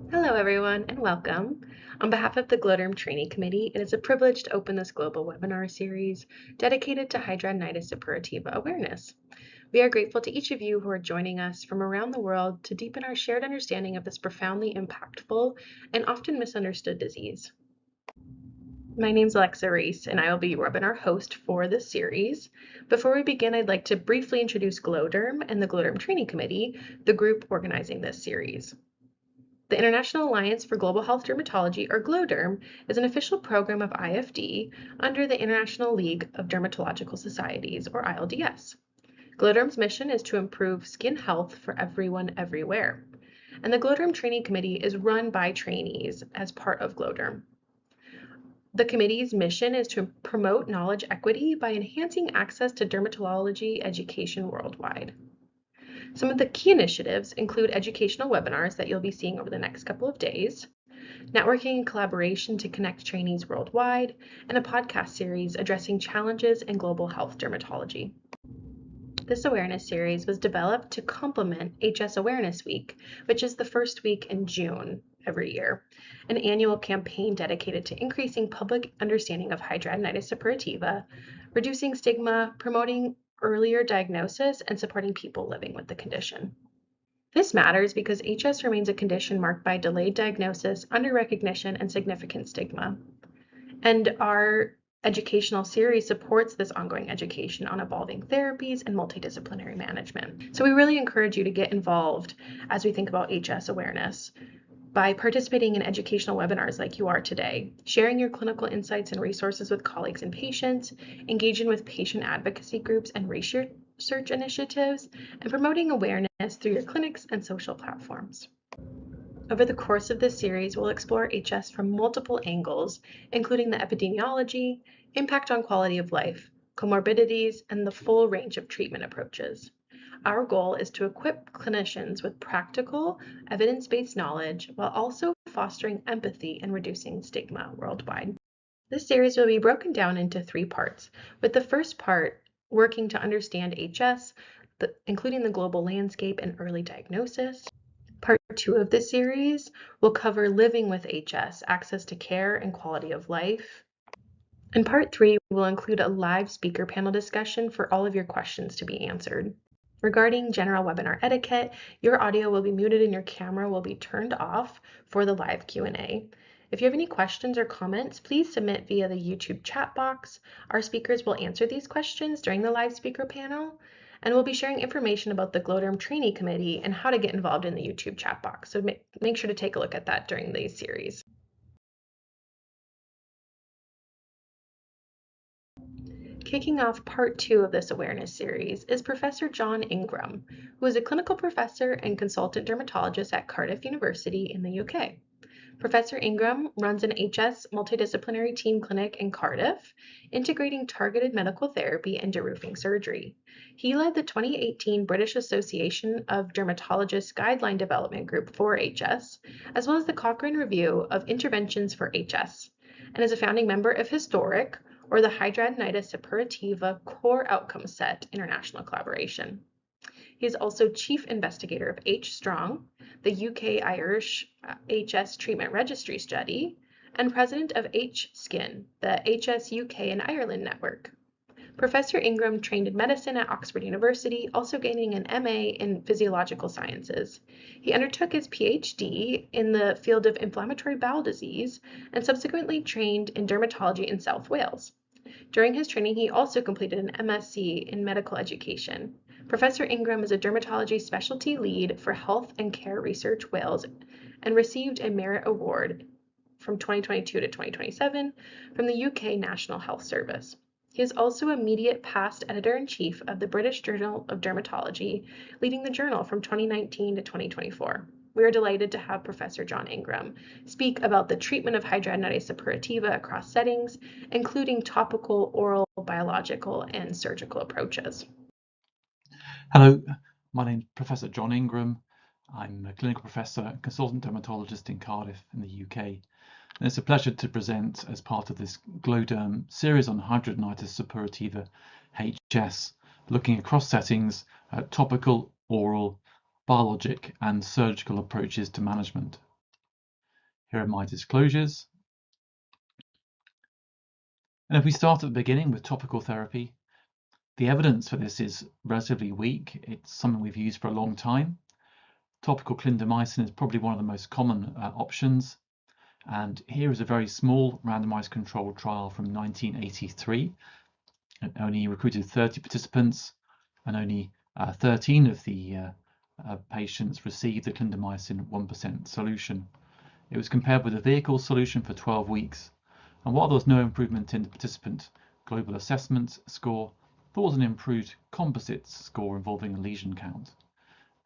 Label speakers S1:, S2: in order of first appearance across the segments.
S1: Hello, everyone, and welcome. On behalf of the GLODERM Training Committee, it is a privilege to open this global webinar series dedicated to Hidradenitis Suppurativa awareness. We are grateful to each of you who are joining us from around the world to deepen our shared understanding of this profoundly impactful and often misunderstood disease. My name is Alexa Reese, and I will be your webinar host for this series. Before we begin, I'd like to briefly introduce GLODERM and the GLODERM Training Committee, the group organizing this series. The International Alliance for Global Health Dermatology, or GLODERM, is an official program of IFD under the International League of Dermatological Societies, or ILDS. GLODERM's mission is to improve skin health for everyone everywhere. And the GLODERM Training Committee is run by trainees as part of GLODERM. The committee's mission is to promote knowledge equity by enhancing access to dermatology education worldwide. Some of the key initiatives include educational webinars that you'll be seeing over the next couple of days, networking and collaboration to connect trainees worldwide, and a podcast series addressing challenges in global health dermatology. This awareness series was developed to complement HS Awareness Week, which is the first week in June every year, an annual campaign dedicated to increasing public understanding of hidradenitis suppurativa, reducing stigma, promoting earlier diagnosis, and supporting people living with the condition. This matters because HS remains a condition marked by delayed diagnosis, under-recognition, and significant stigma. And our educational series supports this ongoing education on evolving therapies and multidisciplinary management. So we really encourage you to get involved as we think about HS awareness by participating in educational webinars like you are today, sharing your clinical insights and resources with colleagues and patients, engaging with patient advocacy groups and research initiatives, and promoting awareness through your clinics and social platforms. Over the course of this series, we'll explore HS from multiple angles, including the epidemiology, impact on quality of life, comorbidities, and the full range of treatment approaches. Our goal is to equip clinicians with practical, evidence-based knowledge while also fostering empathy and reducing stigma worldwide. This series will be broken down into 3 parts, with the first part working to understand HS, including the global landscape and early diagnosis. Part 2 of this series will cover living with HS, access to care and quality of life. And part 3 will include a live speaker panel discussion for all of your questions to be answered. Regarding general webinar etiquette, your audio will be muted and your camera will be turned off for the live Q&A. If you have any questions or comments, please submit via the YouTube chat box. Our speakers will answer these questions during the live speaker panel, and we'll be sharing information about the GLODERM Trainee Committee and how to get involved in the YouTube chat box. So make sure to take a look at that during the series. Kicking off part 2 of this awareness series is Professor John Ingram, who is a clinical professor and consultant dermatologist at Cardiff University in the UK. Professor Ingram runs an HS multidisciplinary team clinic in Cardiff, integrating targeted medical therapy and deroofing surgery. He led the 2018 British Association of Dermatologists Guideline Development Group for HS, as well as the Cochrane Review of Interventions for HS, and is a founding member of Historic, or the Hidradenitis Suppurativa Core Outcome Set International Collaboration. He is also Chief Investigator of H-Strong, the UK-Irish HS Treatment Registry Study, and President of H-Skin, the HS UK and Ireland Network. Professor Ingram trained in medicine at Oxford University, also gaining an MA in physiological sciences. He undertook his PhD in the field of inflammatory bowel disease and subsequently trained in dermatology in South Wales. During his training, he also completed an MSc in medical education. Professor Ingram is a dermatology specialty lead for Health and Care Research Wales and received a Merit Award from 2022 to 2027 from the UK National Health Service. He is also immediate past editor-in-chief of the British Journal of Dermatology, leading the journal from 2019 to 2024. We are delighted to have Professor John Ingram speak about the treatment of hidradenitis suppurativa across settings, including topical, oral, biological, and surgical approaches.
S2: Hello, my name is Professor John Ingram. I'm a clinical professor and consultant dermatologist in Cardiff in the UK. And it's a pleasure to present as part of this GLODERM series on hidradenitis suppurativa HS, looking across settings at topical, oral, biologic and surgical approaches to management. Here are my disclosures. And if we start at the beginning with topical therapy, the evidence for this is relatively weak. It's something we've used for a long time. Topical clindamycin is probably one of the most common options. And here is a very small randomized controlled trial from 1983. It only recruited 30 participants, and only 13 of the patients received the clindamycin 1% solution. It was compared with a vehicle solution for 12 weeks. And while there was no improvement in the participant global assessment score, there was an improved composite score involving a lesion count.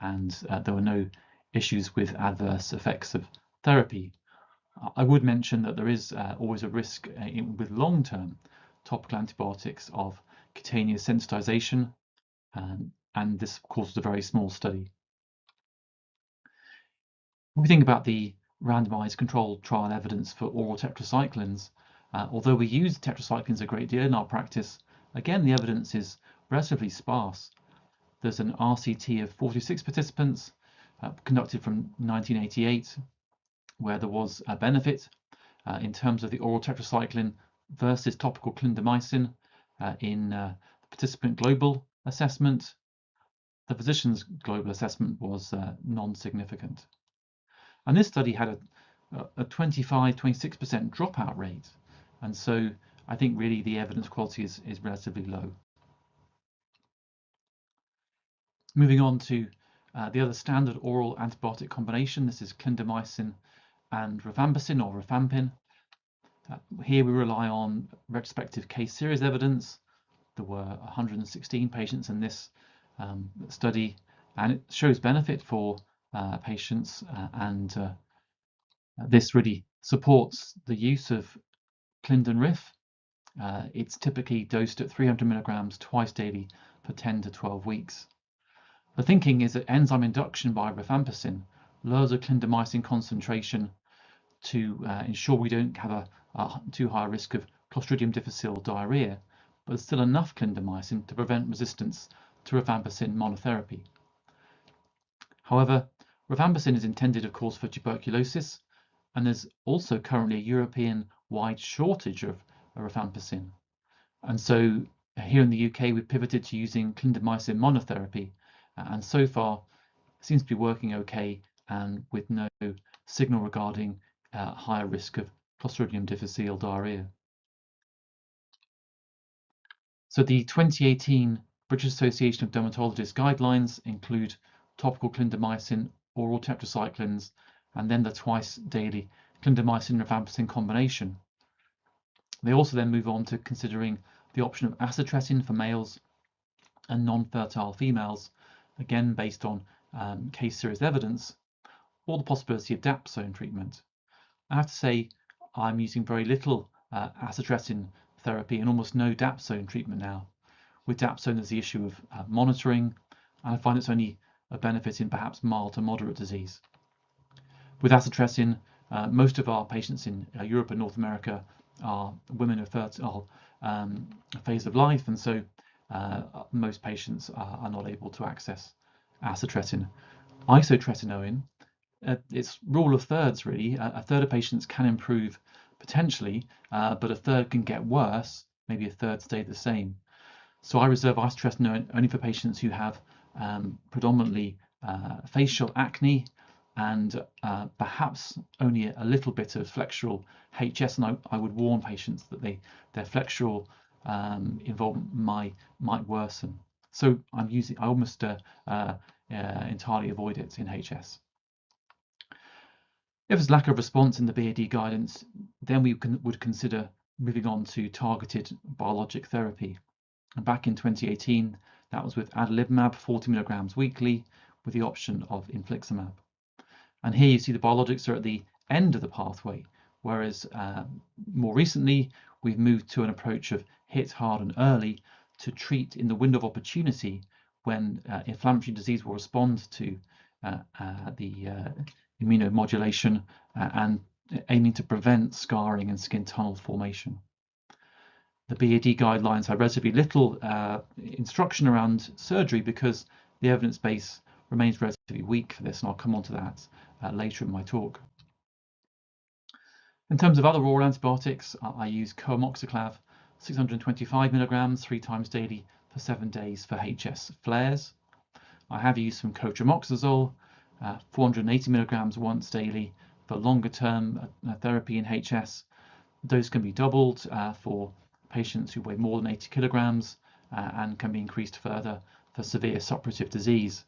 S2: And there were no issues with adverse effects of therapy. I would mention that there is always a risk with long-term topical antibiotics of cutaneous sensitization, and this of course was a very small study. When we think about the randomized controlled trial evidence for oral tetracyclines, although we use tetracyclines a great deal in our practice, again the evidence is relatively sparse. There's an RCT of 46 participants conducted from 1988, where there was a benefit in terms of the oral tetracycline versus topical clindamycin in the participant global assessment. The physician's global assessment was non-significant. And this study had a 25-26% dropout rate. And so I think really the evidence quality is relatively low. Moving on to the other standard oral antibiotic combination. This is clindamycin and rifampicin or rifampin. Here we rely on retrospective case series evidence. There were 116 patients in this study, and it shows benefit for patients, and this really supports the use of Clindan-Rif. It's typically dosed at 300 milligrams twice daily for 10 to 12 weeks. The thinking is that enzyme induction by rifampicin lowers the clindamycin concentration to ensure we don't have a too high risk of Clostridium difficile diarrhea, but there's still enough clindamycin to prevent resistance to rifampicin monotherapy. However, rifampicin is intended, of course, for tuberculosis, and there's also currently a European-wide shortage of rifampicin. And so here in the UK, we've pivoted to using clindamycin monotherapy, and so far it seems to be working okay, and with no signal regarding higher risk of Clostridium difficile diarrhea. So the 2018 British Association of Dermatologists guidelines include topical clindamycin, oral tetracyclines, and then the twice daily clindamycin rifampicin combination. They also then move on to considering the option of acitretin for males and non-fertile females, again based on case series evidence, or the possibility of dapsone treatment. I have to say I'm using very little acitretin therapy and almost no dapsone treatment now. With dapsone, there's the issue of monitoring, and I find it's only a benefit in perhaps mild to moderate disease. With acitretin, most of our patients in Europe and North America are women of fertile phase of life, and so most patients are not able to access acitretin. Isotretinoin, it's rule of thirds really. A third of patients can improve potentially, but a third can get worse, maybe a third stay the same. So I reserve isotretinoin only for patients who have predominantly facial acne and perhaps only a little bit of flexural HS, and I would warn patients that their flexural involvement might worsen. So I almost entirely avoid it in HS. If there's lack of response in the BAD guidance, then we would consider moving on to targeted biologic therapy. And back in 2018, that was with adalimumab, 40 milligrams weekly, with the option of infliximab. And here you see the biologics are at the end of the pathway, whereas more recently, we've moved to an approach of hit hard and early to treat in the window of opportunity when inflammatory disease will respond to the immunomodulation and aiming to prevent scarring and skin tunnel formation. The BAD guidelines have relatively little instruction around surgery because the evidence base remains relatively weak for this, and I'll come on to that later in my talk. In terms of other oral antibiotics, I use coamoxiclav 625 milligrams 3 times daily for 7 days for HS flares. I have used some cotrimoxazole 480 milligrams once daily for longer term therapy in HS. Dose can be doubled for patients who weigh more than 80 kilograms and can be increased further for severe suppurative disease.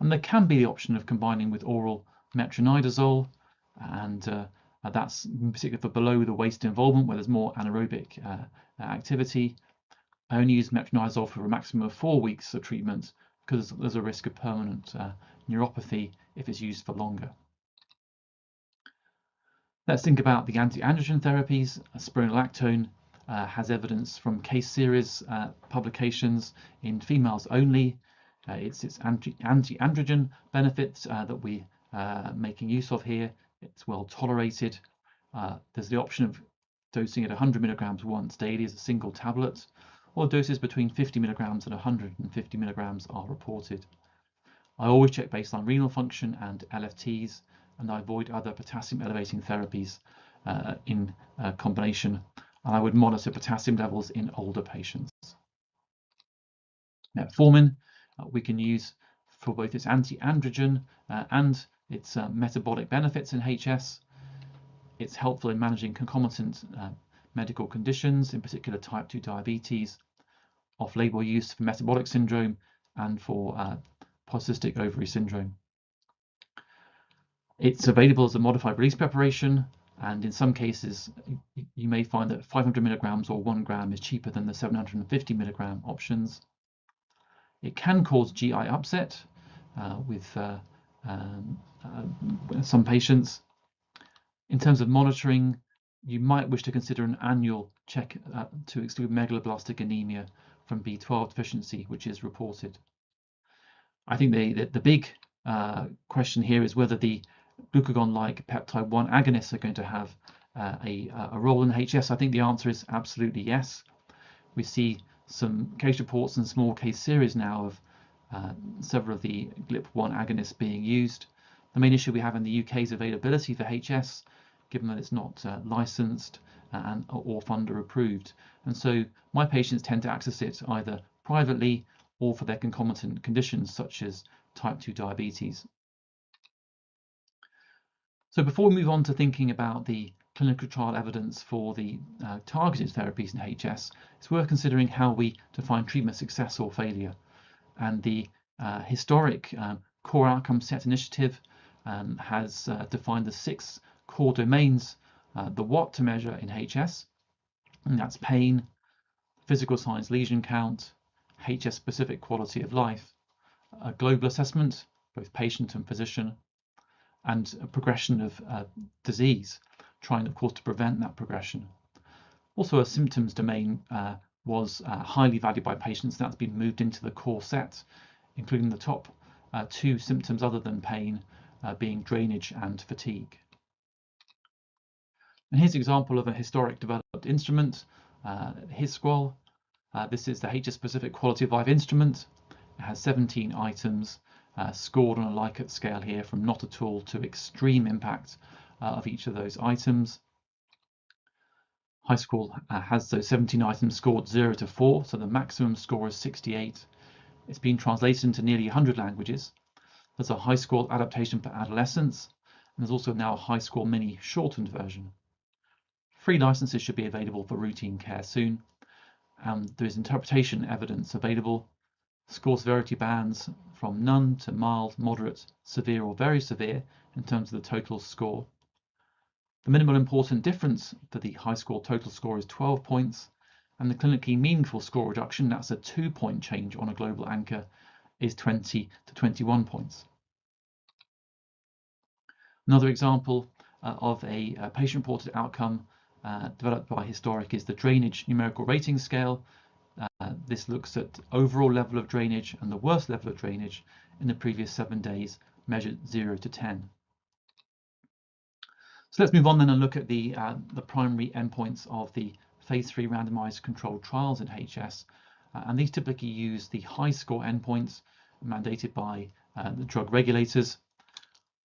S2: And there can be the option of combining with oral metronidazole, and that's in particular for below the waist involvement where there's more anaerobic activity. I only use metronidazole for a maximum of 4 weeks of treatment because there's a risk of permanent neuropathy if it's used for longer. Let's think about the anti-androgen therapies. Spironolactone has evidence from case series publications in females only. It's its anti-androgen benefits that we're making use of here. It's well tolerated. There's the option of dosing at 100 milligrams once daily as a single tablet, or doses between 50 milligrams and 150 milligrams are reported. I always check baseline renal function and LFTs, and I avoid other potassium elevating therapies in combination. And I would monitor potassium levels in older patients. Metformin we can use for both its anti-androgen and its metabolic benefits in HS. It's helpful in managing concomitant medical conditions, in particular type 2 diabetes, off-label use for metabolic syndrome and for polycystic ovary syndrome. It's available as a modified release preparation, and in some cases you may find that 500 milligrams or 1 gram is cheaper than the 750 milligram options. It can cause GI upset with some patients. In terms of monitoring, you might wish to consider an annual check to exclude megaloblastic anemia from B12 deficiency, which is reported. I think the big question here is whether the glucagon-like peptide 1 agonists are going to have a role in HS. I think the answer is absolutely yes. We see some case reports and small case series now of several of the GLP-1 agonists being used. The main issue we have in the UK is availability for HS, given that it's not licensed or funder approved. And so my patients tend to access it either privately or for their concomitant conditions such as type 2 diabetes. So before we move on to thinking about the clinical trial evidence for the targeted therapies in HS, it's worth considering how we define treatment success or failure. And the historic core outcome set initiative has defined the 6 core domains, the what to measure in HS, and that's pain, physical signs lesion count, HS specific quality of life, a global assessment, both patient and physician, and a progression of disease, trying of course to prevent that progression. Also a symptoms domain was highly valued by patients. That's been moved into the core set, including the top 2 symptoms other than pain being drainage and fatigue. And here's an example of a historic developed instrument, HISQOL. This is the HS specific quality of life instrument. It has 17 items scored on a Likert scale here from not at all to extreme impact of each of those items. HISQOL has those 17 items scored 0 to 4, so the maximum score is 68. It's been translated into nearly 100 languages. There's a HISQOL adaptation for adolescents, and there's also now a HISQOL mini shortened version. Free licenses should be available for routine care soon. There is interpretation evidence available. Score severity bands from none to mild, moderate, severe or very severe in terms of the total score. The minimal important difference for the HISQOL total score is 12 points, and the clinically meaningful score reduction, that's a 2-point change on a global anchor, is 20 to 21 points. Another example of a patient-reported outcome developed by Historic is the drainage numerical rating scale. This looks at overall level of drainage and the worst level of drainage in the previous 7 days, measured 0 to 10. So let's move on then and look at the primary endpoints of the phase 3 randomized controlled trials in HS. And these typically use the HISQOL endpoints mandated by the drug regulators.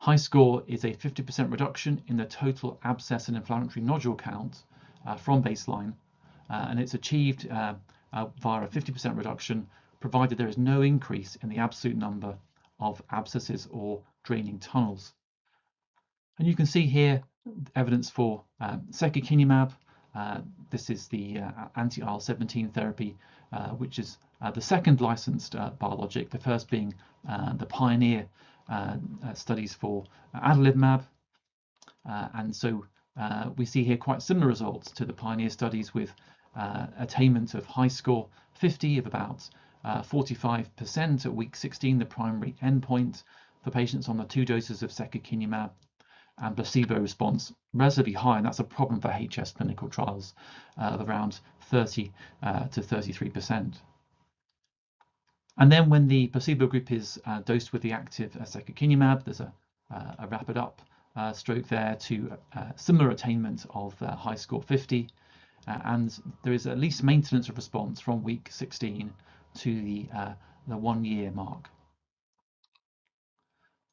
S2: High score is a 50% reduction in the total abscess and inflammatory nodule count from baseline, and it's achieved via a 50% reduction provided there is no increase in the absolute number of abscesses or draining tunnels. And you can see here evidence for secukinumab. This is the anti-IL-17 therapy, which is the second licensed biologic, the first being the pioneer studies for adalimumab. And so we see here quite similar results to the pioneer studies with attainment of high score 50 of about 45% at week 16, the primary endpoint for patients on the 2 doses of secukinumab, and placebo response relatively high, and that's a problem for HS clinical trials of around 30 to 33%. And then when the placebo group is dosed with the active secukinumab, there's a rapid up stroke there to similar attainment of high score 50, and there is at least maintenance of response from week 16 to the 1 year mark.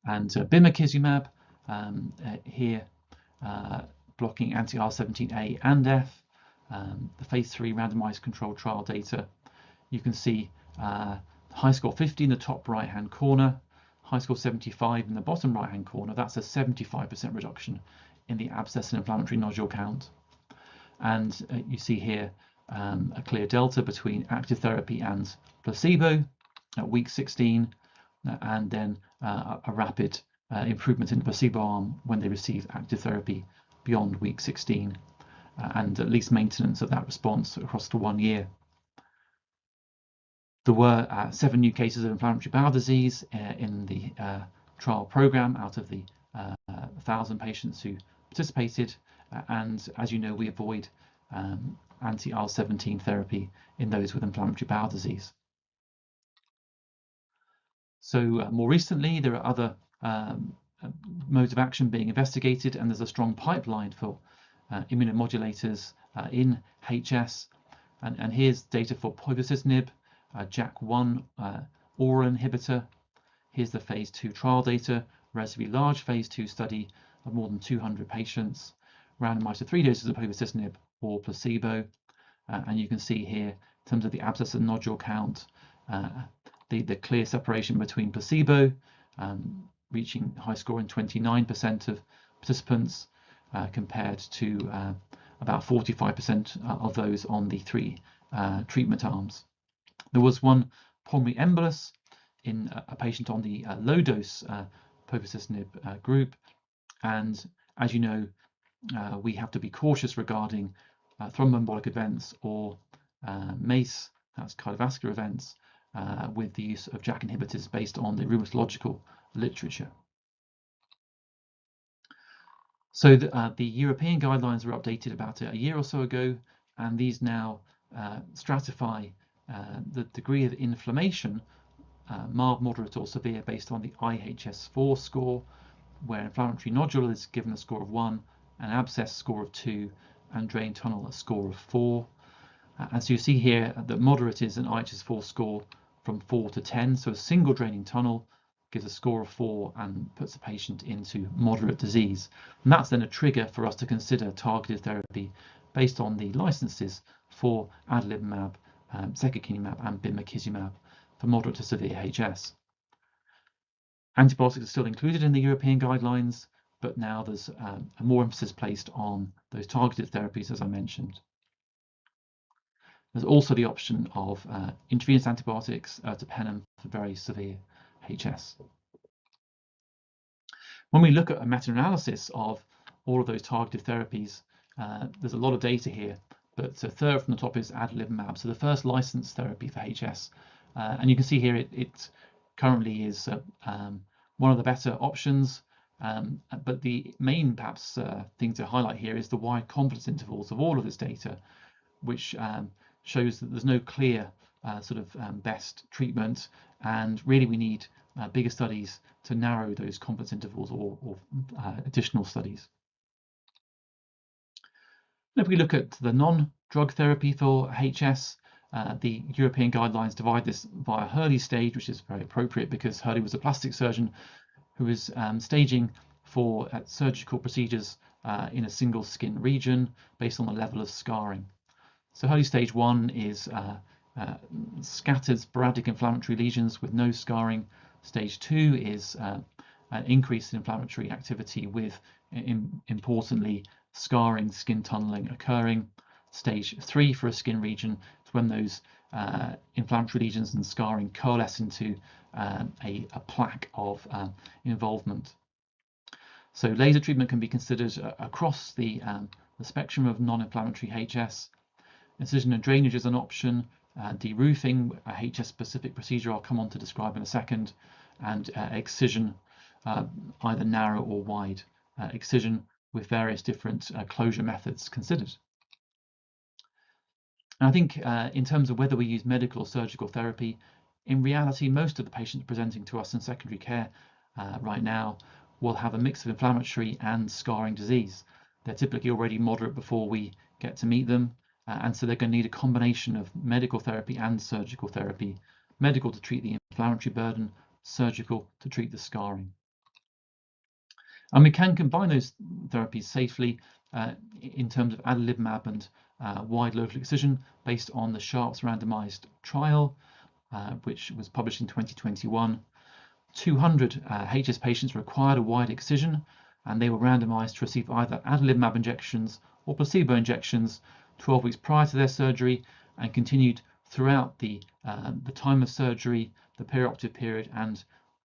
S2: And bimekizumab here blocking anti-IL-17A and F, the phase 3 randomized controlled trial data. You can see high score 50 in the top right hand corner, high score 75 in the bottom right hand corner. That's a 75% reduction in the abscess and inflammatory nodule count. And you see here a clear delta between active therapy and placebo at week 16, and then a rapid improvement in the placebo arm when they receive active therapy beyond week 16, and at least maintenance of that response across the 1 year. There were 7 new cases of inflammatory bowel disease in the trial program out of the 1,000 patients who participated, and as you know, we avoid anti-IL-17 therapy in those with inflammatory bowel disease. So more recently, there are other modes of action being investigated, and there's a strong pipeline for immunomodulators in HS. And here's data for povorcitinib, JAK1 oral inhibitor. Here's the phase 2 trial data, relatively large phase 2 study of more than 200 patients, randomized to 3 doses of povorcitinib or placebo. And you can see here, in terms of the abscess and nodule count, the clear separation between placebo, reaching high score in 29% of participants, compared to about 45% of those on the 3 treatment arms. There was one pulmonary embolus in a patient on the low-dose povorcitinib group, and as you know, we have to be cautious regarding thromboembolic events or MACE, that's cardiovascular events, with the use of JAK inhibitors based on the rheumatological literature. So the European guidelines were updated about a year or so ago, and these now stratify the degree of inflammation, mild, moderate or severe, based on the IHS4 score, where inflammatory nodule is given a score of 1, an abscess score of 2, and drain tunnel a score of 4. As you see here, the moderate is an IHS4 score from 4 to 10, so a single draining tunnel gives a score of 4 and puts the patient into moderate disease. And that's then a trigger for us to consider targeted therapy based on the licenses for adalimumab, secukinumab and bimekizumab for moderate to severe HS. Antibiotics are still included in the European guidelines, but now there's a more emphasis placed on those targeted therapies, as I mentioned. There's also the option of intravenous antibiotics, ertapenem, for very severe HS. When we look at a meta-analysis of all of those targeted therapies, there's a lot of data here, but third from the top is adalimumab, so the first licensed therapy for HS. And you can see here it currently is one of the better options, but the main perhaps thing to highlight here is the wide confidence intervals of all of this data, which shows that there's no clear best treatment, and really we need bigger studies to narrow those confidence intervals or additional studies. If we look at the non-drug therapy for HS, the European guidelines divide this via Hurley stage, which is very appropriate because Hurley was a plastic surgeon who was staging for surgical procedures in a single skin region based on the level of scarring. So early stage 1 is scattered sporadic inflammatory lesions with no scarring. Stage 2 is an increase in inflammatory activity with, importantly, scarring, skin tunneling occurring. Stage 3 for a skin region is when those inflammatory lesions and scarring coalesce into a plaque of involvement. So laser treatment can be considered across the spectrum of non-inflammatory HS. Incision and drainage is an option. De-roofing, a HS-specific procedure I'll come on to describe in a second, and excision, either narrow or wide excision, with various different closure methods considered. And I think in terms of whether we use medical or surgical therapy, in reality, most of the patients presenting to us in secondary care right now will have a mix of inflammatory and scarring disease. They're typically already moderate before we get to meet them, and so they're going to need a combination of medical therapy and surgical therapy. Medical to treat the inflammatory burden, surgical to treat the scarring. And we can combine those therapies safely in terms of adalimumab and wide local excision based on the Sharps randomized trial, which was published in 2021. 200 HS patients required a wide excision, and they were randomized to receive either adalimumab injections or placebo injections 12 weeks prior to their surgery, and continued throughout the time of surgery, the perioperative period, and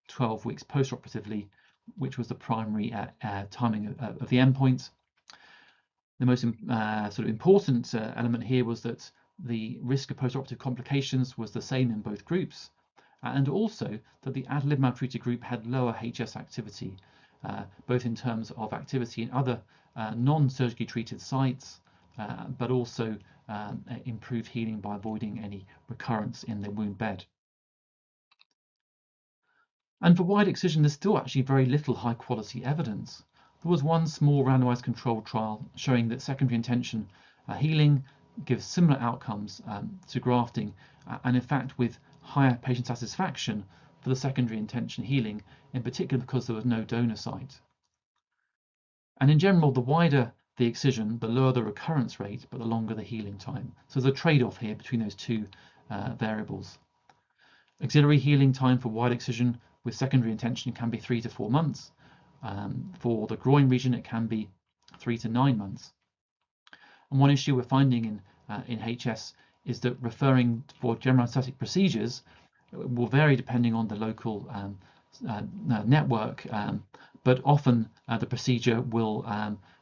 S2: 12 weeks postoperatively, which was the primary timing of the endpoint. The most sort of important element here was that the risk of postoperative complications was the same in both groups, and also that the adalimumab treated group had lower HS activity, both in terms of activity in other non-surgically treated sites, but also improved healing by avoiding any recurrence in the wound bed. And for wide excision, there's still actually very little high quality evidence. There was one small randomized controlled trial showing that secondary intention healing gives similar outcomes to grafting, and in fact with higher patient satisfaction for the secondary intention healing, in particular because there was no donor site. And in general, the wider the excision, the lower the recurrence rate, but the longer the healing time. So there's a trade-off here between those two variables. Axillary healing time for wide excision with secondary intention can be 3 to 4 months. For the groin region, it can be 3 to 9 months. And one issue we're finding in HS is that referring for general anesthetic procedures will vary depending on the local network, but often the procedure will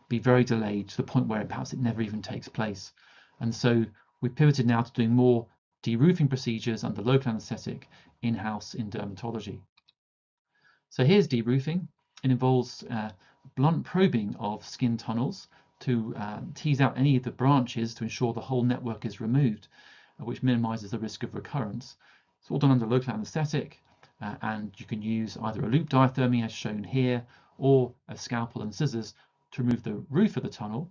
S2: be very delayed to the point where perhaps it never even takes place. And so we've pivoted now to doing more de-roofing procedures under local anesthetic in-house in dermatology. So here's de-roofing. It involves blunt probing of skin tunnels to tease out any of the branches to ensure the whole network is removed, which minimizes the risk of recurrence. It's all done under local anesthetic, and you can use either a loop diathermy as shown here, or a scalpel and scissors to remove the roof of the tunnel,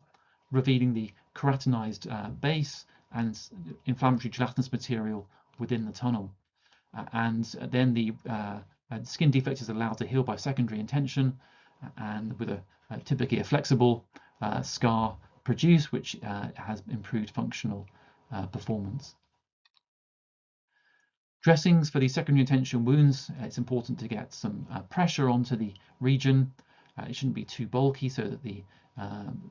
S2: revealing the keratinized base and inflammatory gelatinous material within the tunnel. And then the skin defect is allowed to heal by secondary intention, and with typically a flexible scar produced, which has improved functional performance. Dressings for the secondary intention wounds, it's important to get some pressure onto the region. It shouldn't be too bulky so that the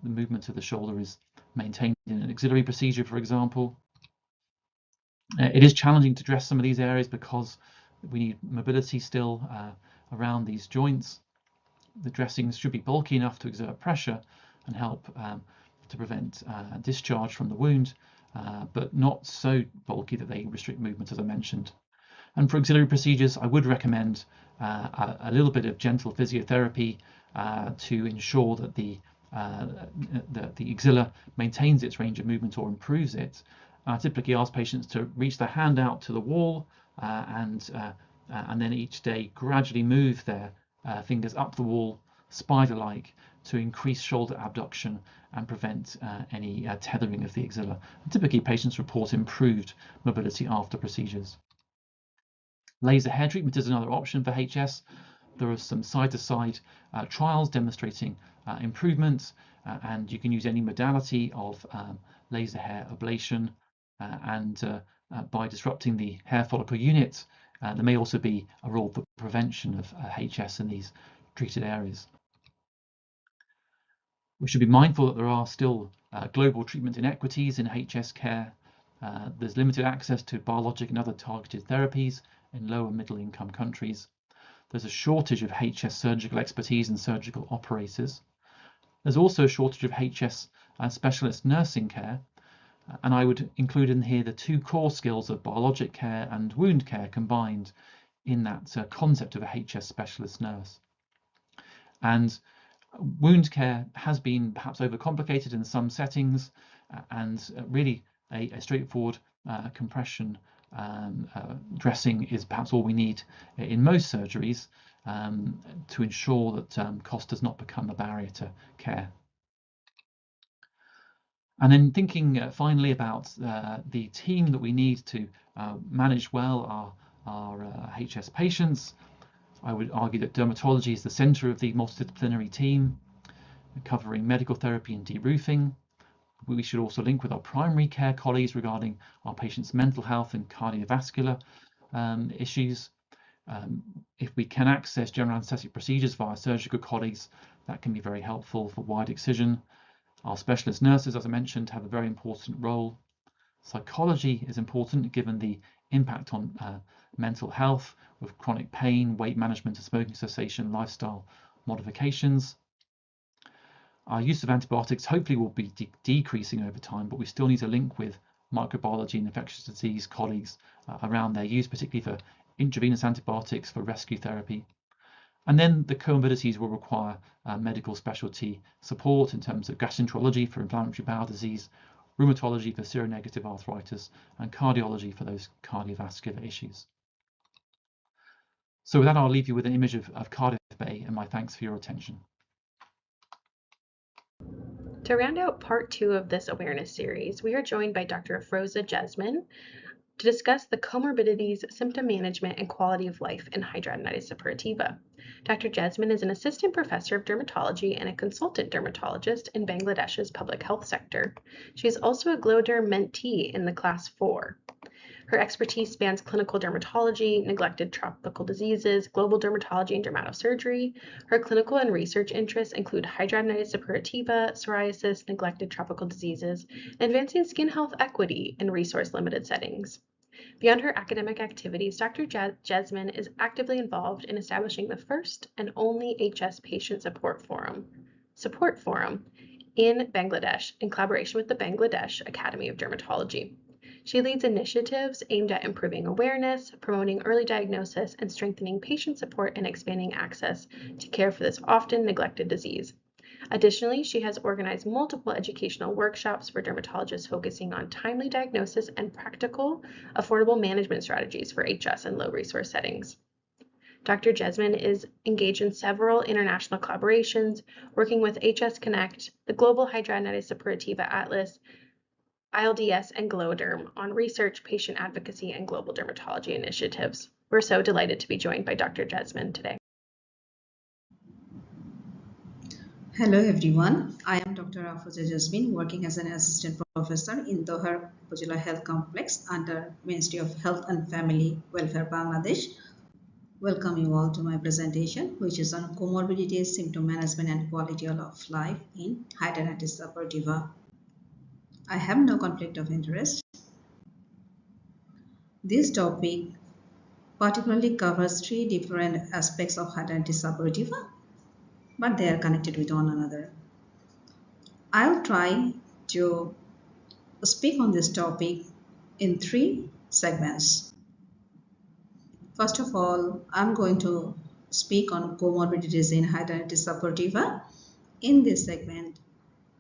S2: movement of the shoulder is maintained in an auxiliary procedure, for example. It is challenging to dress some of these areas because we need mobility still around these joints. The dressings should be bulky enough to exert pressure and help to prevent discharge from the wound, but not so bulky that they restrict movement, as I mentioned. And for auxiliary procedures, I would recommend a little bit of gentle physiotherapy to ensure that the axilla maintains its range of movement or improves it. I typically ask patients to reach their hand out to the wall and then each day gradually move their fingers up the wall, spider-like, to increase shoulder abduction and prevent any tethering of the axilla. And typically, patients report improved mobility after procedures. Laser hair treatment is another option for HS, There are some side-to-side trials demonstrating improvements, and you can use any modality of laser hair ablation, and by disrupting the hair follicle unit, there may also be a role for prevention of HS in these treated areas. We should be mindful that there are still global treatment inequities in HS care. There's limited access to biologic and other targeted therapies in low and middle income countries. There's a shortage of HS surgical expertise and surgical operators. There's also a shortage of HS specialist nursing care, and I would include in here the two core skills of biologic care and wound care combined in that concept of a HS specialist nurse. And wound care has been perhaps overcomplicated in some settings, and really a straightforward compression dressing is perhaps all we need in most surgeries to ensure that cost does not become a barrier to care. And then thinking finally about the team that we need to manage well our HS patients, I would argue that dermatology is the centre of the multidisciplinary team, covering medical therapy and deroofing. We should also link with our primary care colleagues regarding our patients' mental health and cardiovascular issues. If we can access general anaesthetic procedures via surgical colleagues, that can be very helpful for wide excision. Our specialist nurses, as I mentioned, have a very important role. Psychology is important given the impact on mental health with chronic pain, weight management, smoking cessation, lifestyle modifications. Our use of antibiotics hopefully will be decreasing over time, but we still need to link with microbiology and infectious disease colleagues around their use, particularly for intravenous antibiotics for rescue therapy. And then the comorbidities will require medical specialty support in terms of gastroenterology for inflammatory bowel disease, rheumatology for seronegative arthritis, and cardiology for those cardiovascular issues. So with that, I'll leave you with an image of Cardiff Bay, and my thanks for your attention.
S1: To round out part 2 of this awareness series, we are joined by Dr. Afroza Jesmin to discuss the comorbidities, symptom management, and quality of life in hidradenitis suppurativa. Dr. Jesmin is an assistant professor of dermatology and a consultant dermatologist in Bangladesh's public health sector. She is also a GLODERM mentee in the Class 4. Her expertise spans clinical dermatology, neglected tropical diseases, global dermatology, and dermatosurgery. Her clinical and research interests include hidradenitis suppurativa, psoriasis, neglected tropical diseases, and advancing skin health equity in resource-limited settings. Beyond her academic activities, Dr. Jesmin is actively involved in establishing the first and only HS patient support forum in Bangladesh in collaboration with the Bangladesh Academy of Dermatology. She leads initiatives aimed at improving awareness, promoting early diagnosis, and strengthening patient support and expanding access to care for this often neglected disease. Additionally, she has organized multiple educational workshops for dermatologists focusing on timely diagnosis and practical, affordable management strategies for HS in low-resource settings. Dr. Jesmin is engaged in several international collaborations, working with HS Connect, the Global Hidradenitis Suppurativa Atlas, ILDS, and GLODERM on research, patient advocacy, and global dermatology initiatives. We're so delighted to be joined by Dr. Jesmin today.
S3: Hello everyone, I am Dr. Afroza Jesmin, working as an assistant professor in Doha Upazila Health Complex under Ministry of Health and Family Welfare Bangladesh. Welcome you all to my presentation, which is on comorbidities, symptom management, and quality of life in hidradenitis suppurativa. I have no conflict of interest. This topic particularly covers 3 different aspects of hidradenitis suppurativa, but they are connected with one another. I'll try to speak on this topic in 3 segments. First of all, I'm going to speak on comorbidities in hidradenitis suppurativa. In this segment,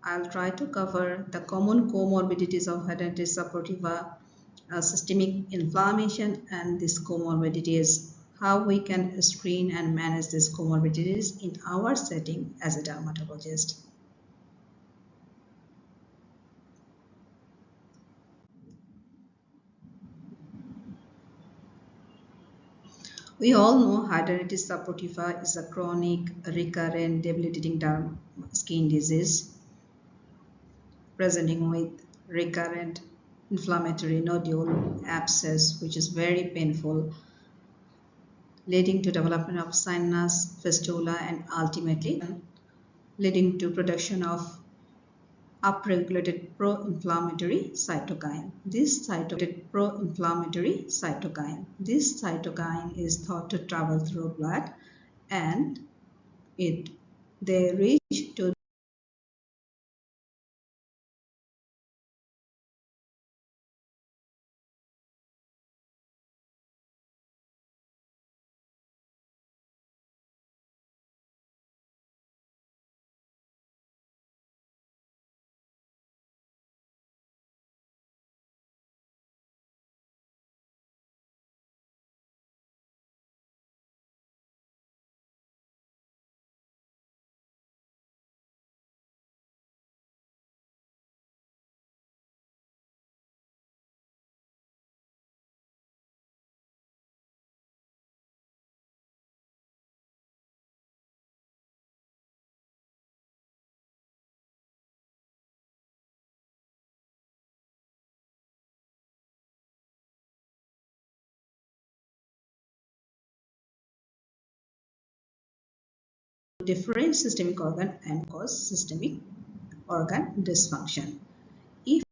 S3: I'll try to cover the common comorbidities of hidradenitis suppurativa, systemic inflammation, and these comorbidities, how we can screen and manage these comorbidities in our setting as a dermatologist. We all know hidradenitis suppurativa is a chronic, recurrent, debilitating skin disease presenting with recurrent inflammatory nodule abscess, which is very painful, leading to development of sinus, fistula, and ultimately leading to production of upregulated pro-inflammatory cytokine. This cytokine is thought to travel through blood and they reach to different systemic organ and cause systemic organ dysfunction. If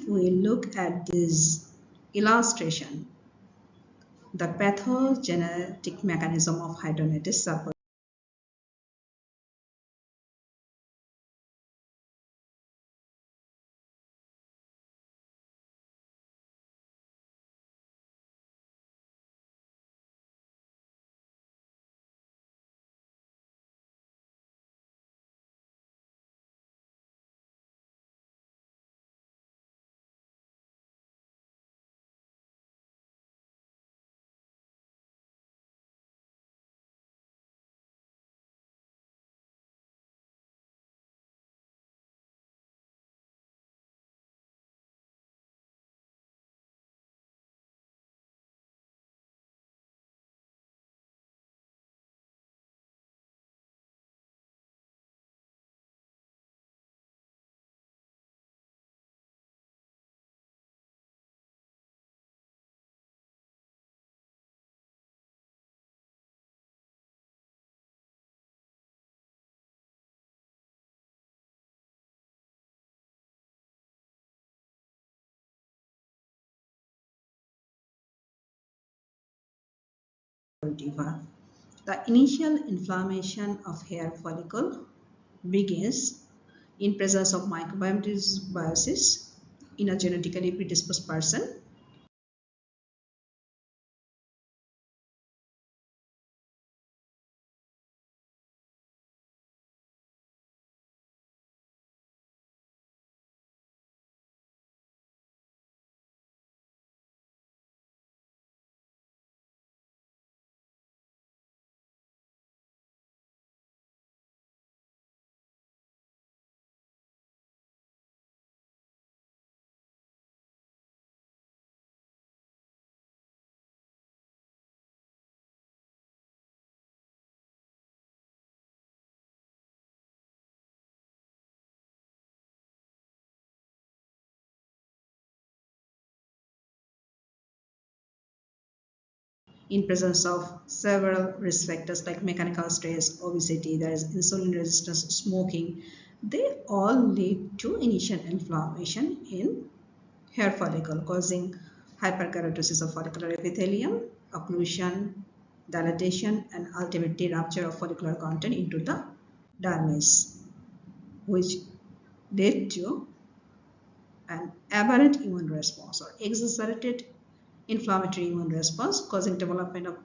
S3: we look at this illustration, the pathogenetic mechanism of hidradenitis suppurativa. The initial inflammation of hair follicle begins in presence of microbiome dysbiosis in a genetically predisposed person. In presence of several risk factors like mechanical stress, obesity, there is insulin resistance, smoking, they all lead to initial inflammation in hair follicle, causing hyperkeratosis of follicular epithelium, occlusion, dilatation, and ultimately rupture of follicular content into the dermis, which lead to an aberrant immune response or exacerbated inflammatory immune response, causing development of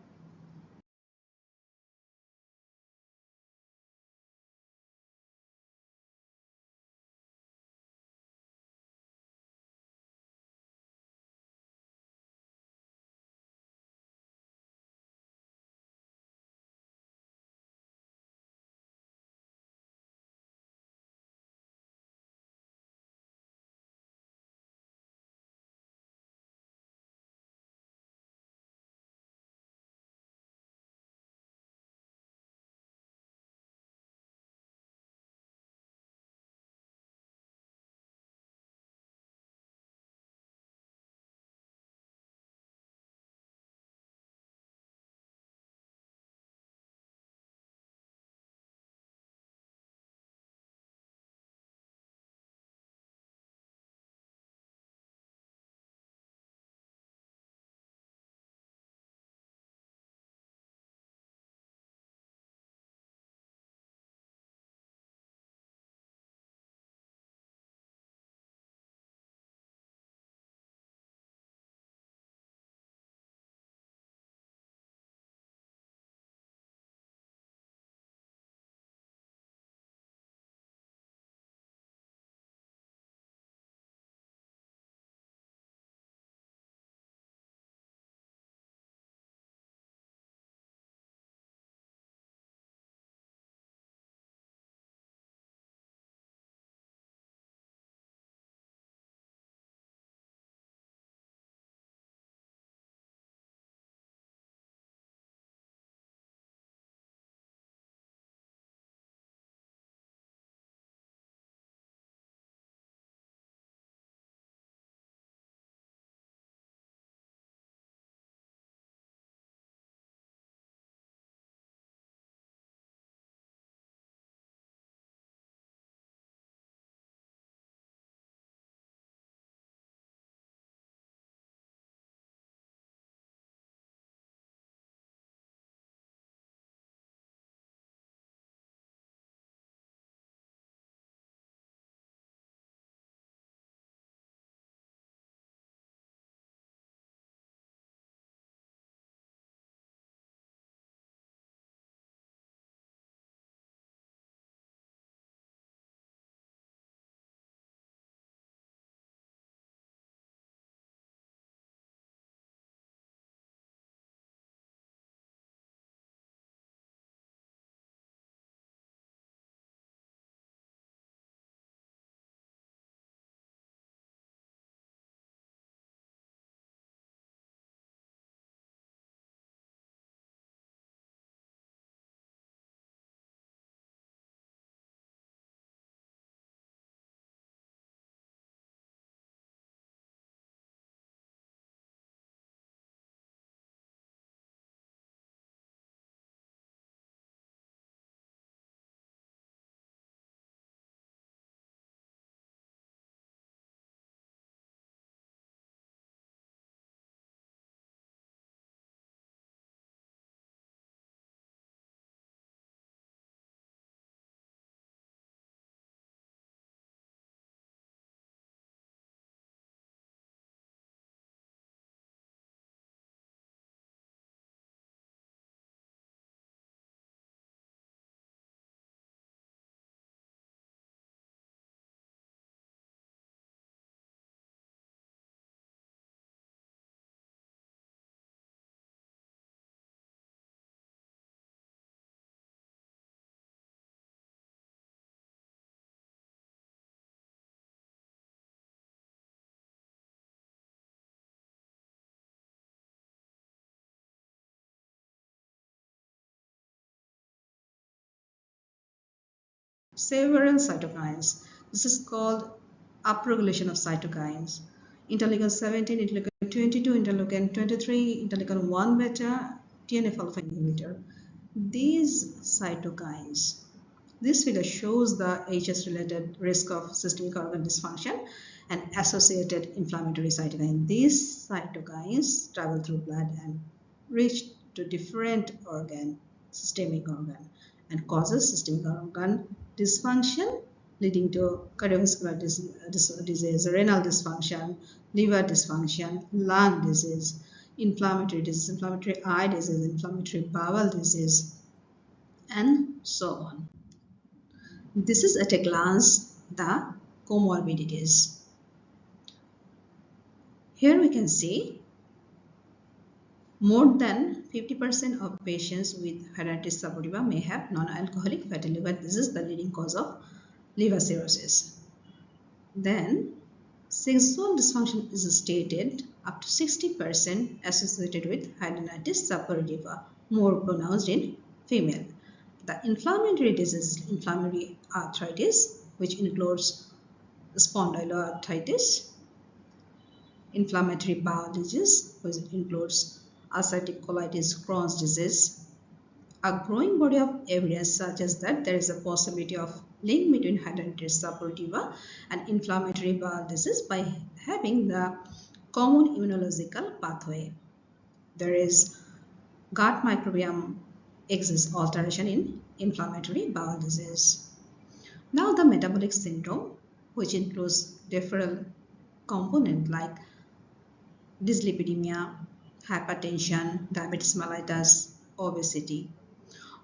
S3: several cytokines. This is called upregulation of cytokines. Interleukin 17, interleukin 22, interleukin 23, interleukin 1 beta, TNF-alpha inhibitor. These cytokines. This figure shows the HS-related risk of systemic organ dysfunction and associated inflammatory cytokine. These cytokines travel through blood and reach to different systemic organ, and causes systemic organ dysfunction, leading to cardiovascular disease, renal dysfunction, liver dysfunction, lung disease, inflammatory disease, inflammatory eye disease, inflammatory bowel disease, and so on. This is at a glance the comorbidities. Here we can see more than 50% of patients with hidradenitis suppurativa may have non-alcoholic fatty liver. This is the leading cause of liver cirrhosis. Then sexual dysfunction is stated up to 60% associated with hidradenitis suppurativa, more pronounced in female. The inflammatory disease, inflammatory arthritis, which includes spondyloarthritis, inflammatory bowel disease, which includes ulcerative colitis, Crohn's disease. A growing body of evidence suggests that there is a possibility of link between hidradenitis suppurativa and inflammatory bowel disease by having the common immunological pathway. There is gut microbiome exists alteration in inflammatory bowel disease. Now the metabolic syndrome, which includes different components like dyslipidemia, hypertension, diabetes mellitus, obesity.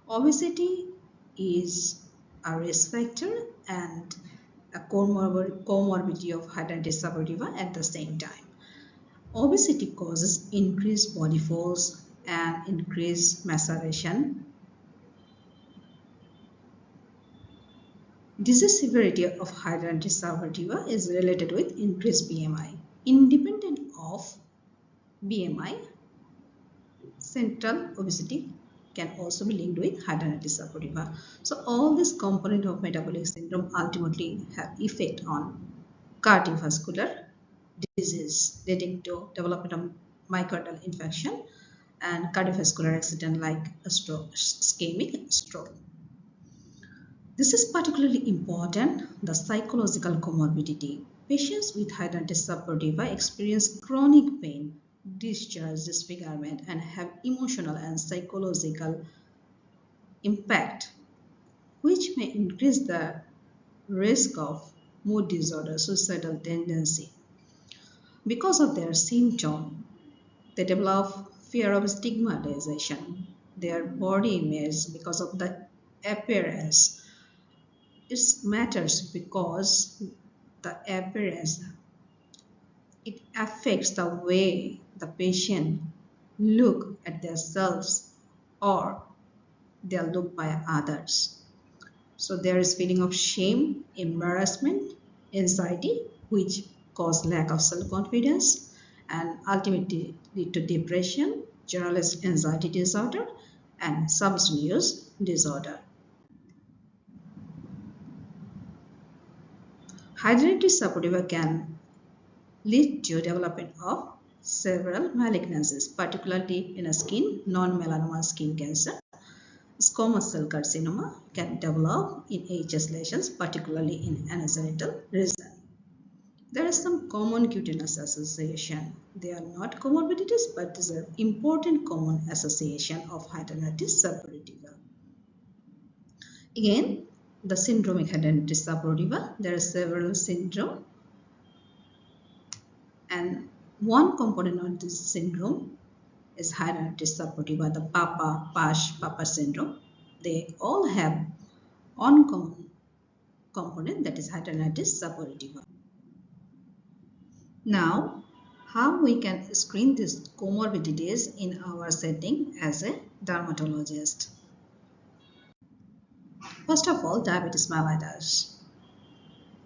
S3: Obesity is a risk factor and a comorbidity of hidradenitis suppurativa at the same time. Obesity causes increased body force and increased maceration. Disease severity of hidradenitis suppurativa is related with increased BMI. Independent of BMI, central obesity can also be linked with hidradenitis suppurativa. So all these components of metabolic syndrome ultimately have effect on cardiovascular disease, leading to development of myocardial infarction and cardiovascular accident like a stroke, ischemic stroke. This is particularly important, the psychological comorbidity. Patients with hidradenitis suppurativa experience chronic pain, discharge, disfigurement, and have emotional and psychological impact, which may increase the risk of mood disorder, suicidal tendency. Because of their symptom, they develop fear of stigmatization, their body image because of the appearance. It matters because the appearance, it affects the way the patient look at themselves or they are looked by others. So there is feeling of shame, embarrassment, anxiety, which cause lack of self-confidence and ultimately lead to depression, generalized anxiety disorder, and substance use disorder. Hidradenitis suppurativa can lead to development of several malignancies, particularly in a skin, non-melanoma skin cancer. Squamous cell carcinoma can develop in HS lesions, particularly in anogenital region. There is some common cutaneous association. They are not comorbidities, but these are important common association of hidradenitis suppurativa. Again, the syndromic hidradenitis suppurativa, there are several syndromes, and one component of this syndrome is hidradenitis suppurativa, the Papa syndrome. They all have one common component, that is hidradenitis suppurativa. Now, how we can screen these comorbidities in our setting as a dermatologist? First of all, diabetes mellitus.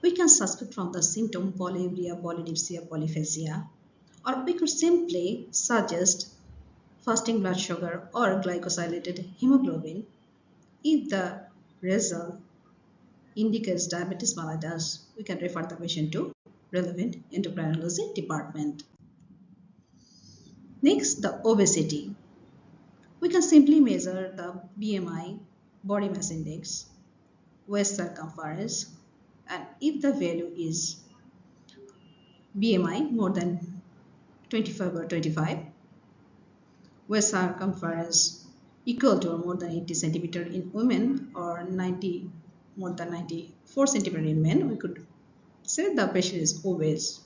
S3: We can suspect from the symptom polyuria, polydipsia, polyphagia, or we could simply suggest fasting blood sugar or glycosylated hemoglobin if the result indicates diabetes mellitus, we can refer the patient to relevant endocrinology department. Next, the obesity. We can simply measure the BMI, body mass index, waist circumference, and if the value is BMI more than 25/25, waist circumference equal to or more than 80 centimeter in women or more than 94 centimeter in men, we could say the patient is obese.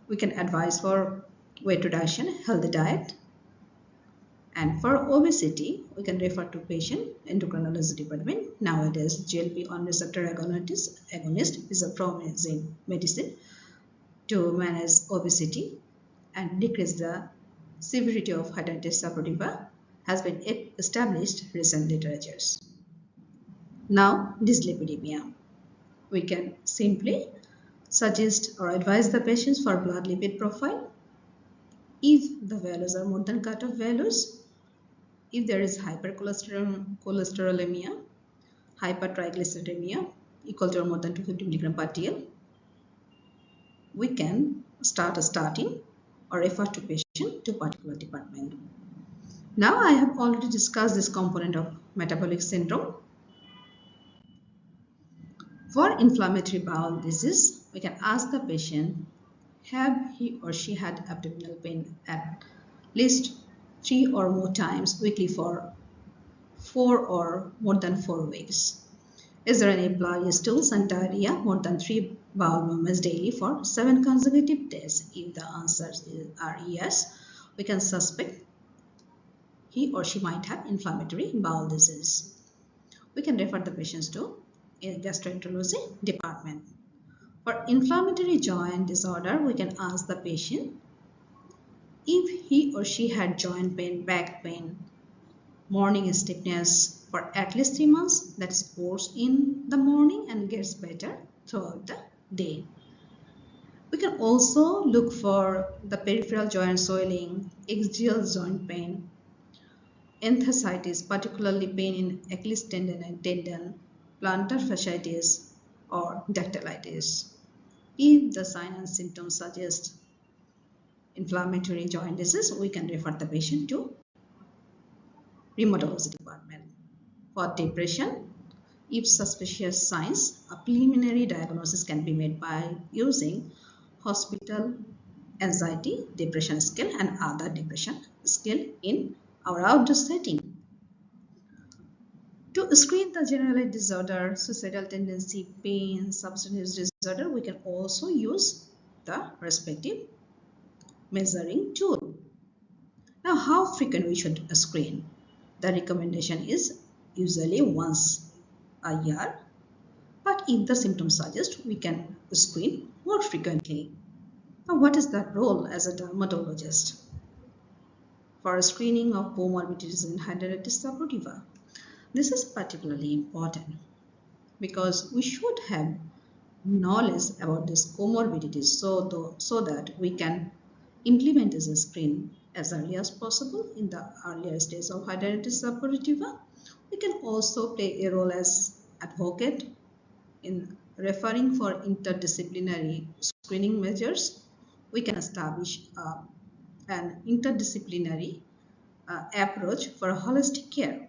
S3: We can advise for weight reduction, healthy diet, and for obesity, we can refer to patient endocrinology department. Nowadays, GLP-1 receptor agonist is a promising medicine to manage obesity and decrease the severity of hidradenitis suppurativa has been established recent literatures. Now, dyslipidemia. We can simply suggest or advise the patients for blood lipid profile. If the values are more than cutoff values, if there is hypercholesterolemia, hypertriglyceridemia equal to or more than 250 mg per TL, we can start a statin or refer to patient to particular department. Now I have already discussed this component of metabolic syndrome. For inflammatory bowel disease, we can ask the patient, have he or she had abdominal pain at least 3 or more times weekly for 4 or more than 4 weeks? Is there any bloody stools and diarrhea more than 3 bowel movements daily for 7 consecutive days? If the answers are yes, we can suspect he or she might have inflammatory bowel disease. We can refer the patients to a gastroenterology department. For inflammatory joint disorder, we can ask the patient if he or she had joint pain, back pain, morning stiffness for at least 3 months, that sports in the morning and gets better throughout the day. We can also look for the peripheral joint swelling, axial joint pain, enthesitis, particularly pain in Achilles tendon and tendon, plantar fasciitis, or dactylitis. If the sign and symptoms suggest inflammatory joint disease, we can refer the patient to rheumatology department. For depression, if suspicious signs, a preliminary diagnosis can be made by using hospital anxiety depression scale and other depression scale in our outdoor setting. To screen the generalized disorder, suicidal tendency, pain, substance use disorder, we can also use the respective measuring tool. Now, how frequent we should screen? The recommendation is usually once a year, but if the symptoms suggest, we can screen more frequently. Now, what is the role as a dermatologist for screening of comorbidities in hidradenitis suppurativa? This is particularly important because we should have knowledge about these comorbidities so that we can implement this screen as early as possible in the earlier stage of hidradenitis suppurativa. We can also play a role as advocate in referring for interdisciplinary screening measures. We can establish an interdisciplinary approach for holistic care.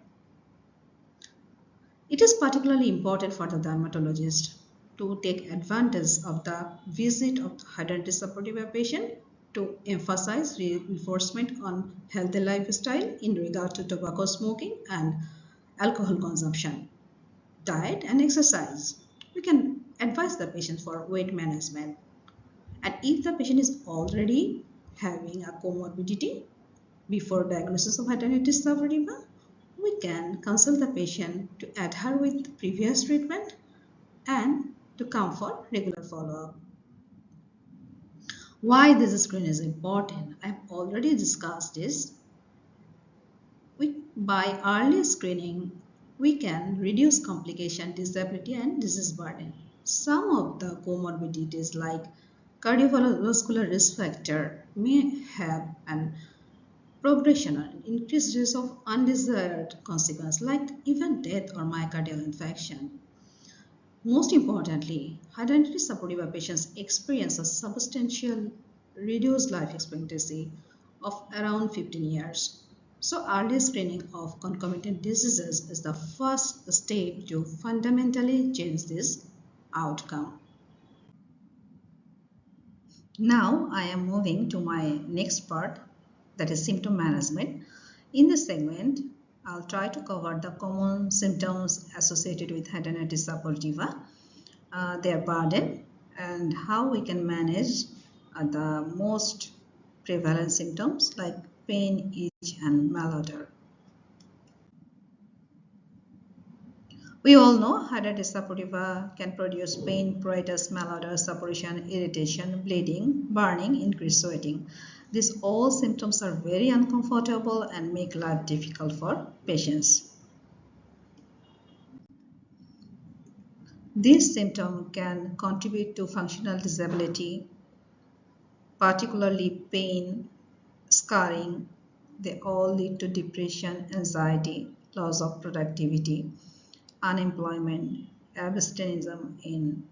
S3: It is particularly important for the dermatologist to take advantage of the visit of the hidradenitis suppurativa patient to emphasize reinforcement on healthy lifestyle in regard to tobacco smoking and alcohol consumption, diet and exercise. We can advise the patient for weight management. And if the patient is already having a comorbidity before diagnosis of hidradenitis suppurativa, we can consult the patient to adhere with previous treatment and to come for regular follow-up. Why this screen is important? I have already discussed this. By early screening, we can reduce complication, disability and disease burden. Some of the comorbidities like cardiovascular risk factor may have an progression or increased risk of undesired consequence like even death or myocardial infarction. Most importantly, hidradenitis suppurativa patients experience a substantial reduced life expectancy of around 15 years. So early screening of concomitant diseases is the first step to fundamentally change this outcome. Now I am moving to my next part, that is symptom management. In this segment, I'll try to cover the common symptoms associated with hidradenitis suppurativa, their burden, and how we can manage the most prevalent symptoms like pain, itch, and malodor. We all know hidradenitis suppurativa can produce pain, pruritus, malodor, suppuration, irritation, bleeding, burning, increased sweating. These all symptoms are very uncomfortable and make life difficult for patients. These symptoms can contribute to functional disability, particularly pain, scarring. They all lead to depression, anxiety, loss of productivity, unemployment, absenteeism in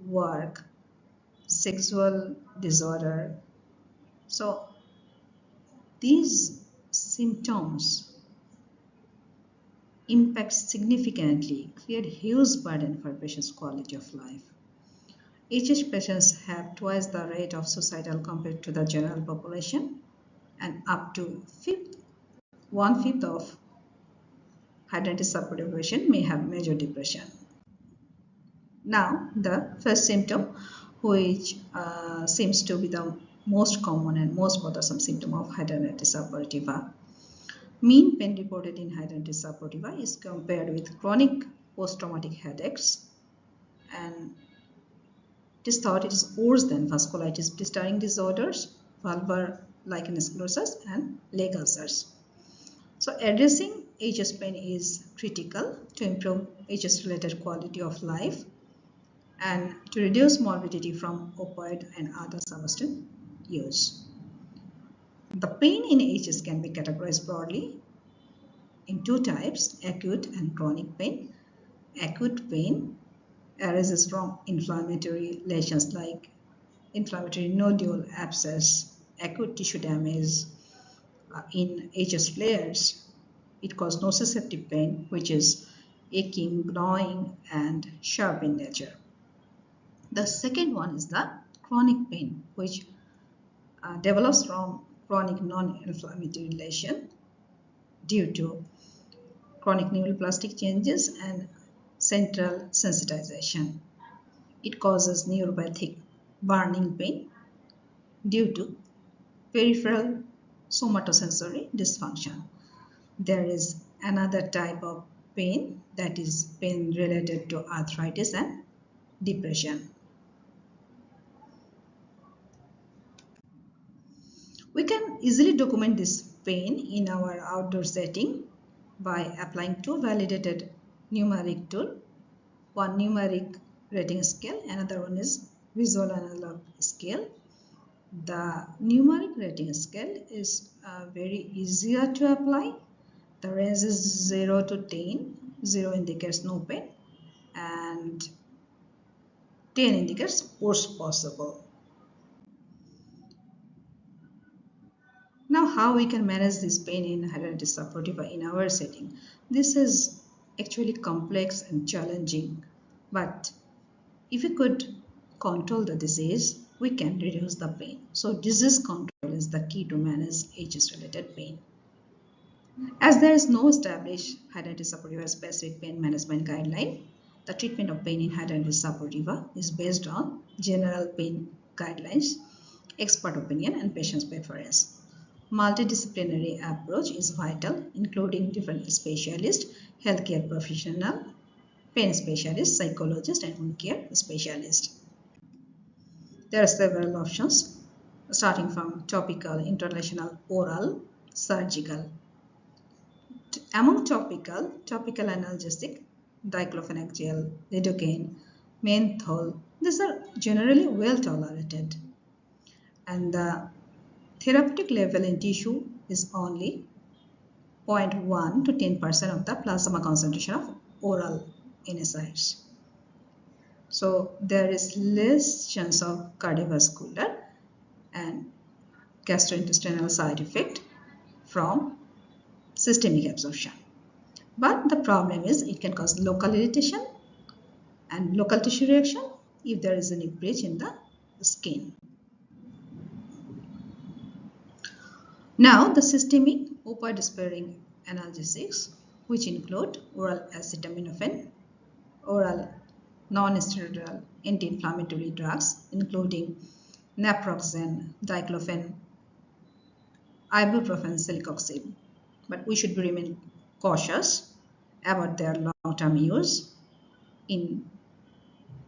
S3: work, sexual disorder. So these symptoms impact significantly, create huge burden for patients' quality of life. HS patients have twice the rate of suicidal compared to the general population, and up to 1/5 of hidradenitis suppurativa patients may have major depression. Now, the first symptom, which seems to be the most common and most bothersome symptom of hidradenitis suppurativa. Mean pain reported in hidradenitis suppurativa is compared with chronic post-traumatic headaches, and it is thought it is worse than vasculitis, blistering disorders, vulvar lichen sclerosus, and leg ulcers. So addressing HS pain is critical to improve HS-related quality of life and to reduce morbidity from opioid and other substance use. The pain in HS can be categorized broadly in two types, acute and chronic pain. Acute pain arises from inflammatory lesions like inflammatory nodule, abscess, acute tissue damage in HS flares. It causes nociceptive pain, which is aching, gnawing, and sharp in nature. The second one is the chronic pain, which develops from chronic non-inflammatory lesion due to chronic neuroplastic changes and central sensitization. It causes neuropathic burning pain due to peripheral somatosensory dysfunction. There is another type of pain, that is pain related to arthritis and depression. We can easily document this pain in our outdoor setting by applying two validated numeric tools. One numeric rating scale, another one is visual analog scale. The numeric rating scale is very easier to apply. The range is 0 to 10. 0 indicates no pain and 10 indicates worst possible. Now, how we can manage this pain in hidradenitis suppurativa in our setting? This is actually complex and challenging, but if we could control the disease, we can reduce the pain. So disease control is the key to manage HS-related pain. As there is no established hidradenitis suppurativa specific pain management guideline, the treatment of pain in hidradenitis suppurativa is based on general pain guidelines, expert opinion, and patient's preference. Multidisciplinary approach is vital, including different specialists, healthcare professional, pain specialist, psychologist, and wound care specialist. There are several options, starting from topical, intralesional, oral, surgical. Among topical analgesic, diclofenac gel, lidocaine, menthol, these are generally well tolerated, and the therapeutic level in tissue is only 0.1 to 10% of the plasma concentration of oral NSAIDs. So there is less chance of cardiovascular and gastrointestinal side effect from systemic absorption. But the problem is it can cause local irritation and local tissue reaction if there is any breach in the skin. Now the systemic opioid-sparing analgesics, which include oral acetaminophen, oral non-steroidal anti-inflammatory drugs including naproxen, diclofenac, ibuprofen, celecoxib. But we should remain cautious about their long-term use in